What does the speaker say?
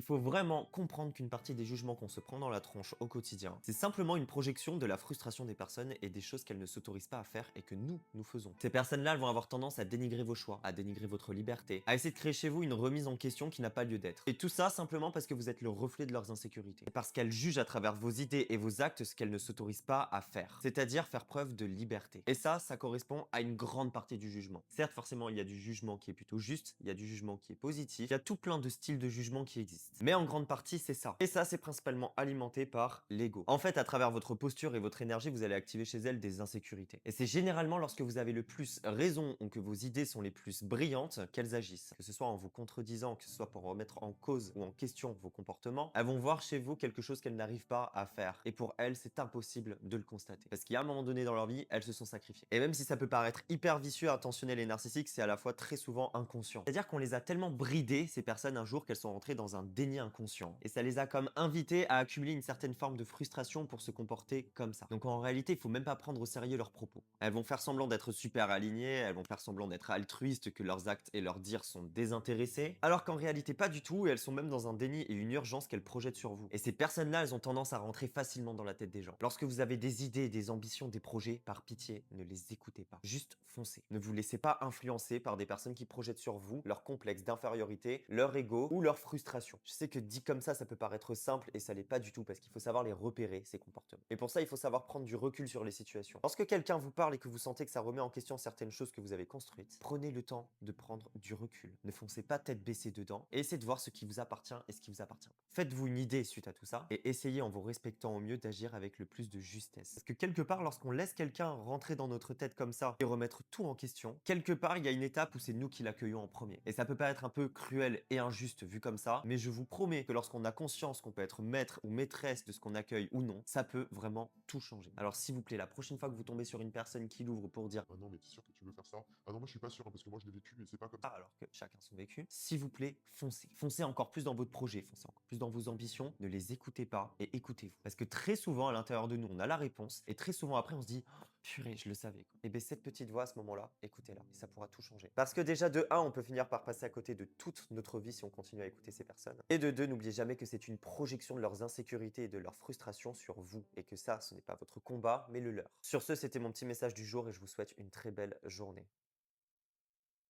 faut vraiment comprendre qu'une partie des jugements qu'on se prend dans la tronche au quotidien, c'est simplement une projection de la frustration des personnes et des choses qu'elles ne s'autorisent pas à faire et que nous faisons. Ces personnes-là, elles vont avoir tendance à dénigrer vos choix, à dénigrer votre liberté, à essayer de créer chez vous une remise en question qui n'a pas lieu d'être. Et tout ça simplement parce que vous êtes le reflet de leurs insécurités. Et parce qu'elles jugent à travers vos idées et vos actes ce qu'elles ne s'autorisent pas à faire. C'est-à-dire faire preuve de liberté. Et ça correspond à une grande partie du jugement. Certes, forcément, il y a du jugement qui est plutôt juste, il y a du jugement qui est positif, il y a tout plein de styles de jugement qui existent. Mais en grande partie, c'est ça. Et ça, c'est principalement alimenté par l'ego. En fait, à travers votre posture et votre énergie, vous allez activer chez elle des insécurités. Et c'est généralement lorsque vous avez le plus raison ou que vos idées sont les plus brillantes qu'elles agissent. Que ce soit en vous contredisant, que ce soit pour remettre en cause ou en question vos comportements, elles vont voir chez vous quelque chose qu'elles n'arrivent pas à faire. Et pour elles, c'est impossible de le constater. Parce qu'il y a un moment donné dans leur vie, elles se sont sacrifiées. Et même si ça peut paraître hyper vicieux, intentionnel et narcissique, c'est à la fois très souvent inconscient. C'est-à-dire qu'on les a tellement bridées, ces personnes, un jour, qu'elles sont rentrées dans un déni inconscient. Et ça les a comme invitées à accumuler une certaine forme de frustration pour se comporter comme ça. Donc en réalité, il faut même pas prendre au sérieux leurs propos. Elles vont faire semblant d'être super alignées, elles vont faire semblant d'être altruistes, que leurs actes et leurs dires sont désintéressés, alors qu'en réalité pas du tout, et elles sont même dans un déni et une urgence qu'elles projettent sur vous. Et ces personnes-là, elles ont tendance à rentrer facilement dans la tête des gens. Lorsque vous avez des idées, des ambitions, des projets, par pitié, ne les écoutez pas. Juste foncez. Ne vous laissez pas influencer par des personnes qui projettent sur vous leur complexe d'infériorité, leur ego ou leur frustration. Je sais que dit comme ça peut paraître simple et ça l'est pas du tout parce qu'il faut savoir les repérer, ces comportements. Et pour ça, il faut savoir prendre du recul sur les situations. Lorsque quelqu'un vous parle et que vous sentez que ça remet en question certaines choses que vous avez construites, prenez le temps de prendre du recul. Ne foncez pas tête baissée dedans et essayez de voir ce qui vous appartient et ce qui vous appartient pas. Faites-vous une idée suite à tout ça et essayez en vous respectant au mieux d'agir avec le plus de justesse. Parce que quelque part, lorsqu'on laisse quelqu'un rentrer dans notre tête comme ça et remettre tout en question, quelque part, il y a une étape où c'est nous qui l'accueillons en premier. Et ça peut pas être un peu cruel et injuste vu comme ça, mais je vous promets que lorsqu'on a conscience qu'on peut être maître ou maîtresse de ce qu'on accueille ou non, ça peut vraiment tout changer. Alors s'il vous plaît, la prochaine fois que vous tombez sur une personne qui l'ouvre pour dire Ah non, mais t'es sûr que tu veux faire ça? Ah non, moi je suis pas sûr, hein, parce que moi je l'ai vécu, mais c'est pas comme ça. alors que chacun son vécu, s'il vous plaît, foncez. Foncez encore plus dans votre projet, foncez encore plus dans vos ambitions, ne les écoutez pas et écoutez-vous. Parce que très souvent, à l'intérieur de nous, on a la réponse et très souvent après, on se dit «Oh, purée, je le savais, quoi». Et bien cette petite voix à ce moment-là, écoutez-la et ça pourra tout changer. Parce que déjà de un, on peut finir par passer à côté de toute notre vie si on continue à écouter ces personnes. Et de deux, n'oubliez jamais que c'est une projection de leurs insécurités et de leurs frustrations sur vous et que ça, ce n'est pas votre combat, mais le leur. Sur ce, c'était mon petit message du jour et je vous souhaite une très belle journée.